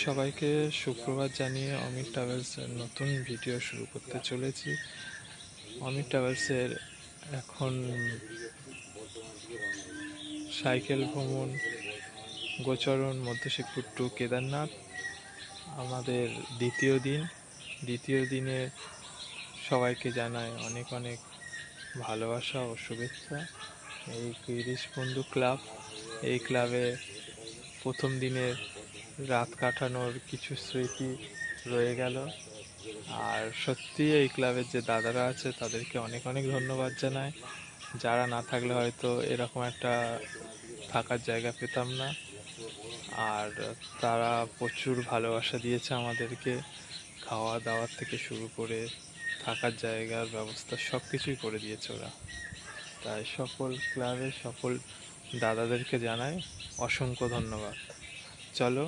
সবাইকে সুপ্রভাত জানিয়ে অমিত ট্রাভেলসের নতুন ভিডিও শুরু করতে চলেছি। অমিত ট্রাভেলসের এখন সাইকেল ভ্রমণ গোচরণ মধ্যশিবপুর টু কেদারনাথ আমাদের দ্বিতীয় দিনে সবাইকে জানাই অনেক অনেক ভালোবাসা ও শুভেচ্ছা। এই গিরিশ বন্ধু ক্লাব, এই ক্লাবে প্রথম দিনের রাত কাটানোর কিছু স্মৃতি রয়ে গেল। আর সত্যি এই ক্লাবের যে দাদারা আছে তাদেরকে অনেক অনেক ধন্যবাদ জানাই, যারা না থাকলে হয়তো এরকম একটা থাকার জায়গা পেতাম না। আর তারা প্রচুর ভালোবাসা দিয়েছে আমাদেরকে, খাওয়া দাওয়ার থেকে শুরু করে থাকার জায়গার ব্যবস্থা সব কিছুই করে দিয়েছে ওরা। তাই সকল ক্লাবের সকল দাদাদেরকে জানাই অসংখ্য ধন্যবাদ। চলো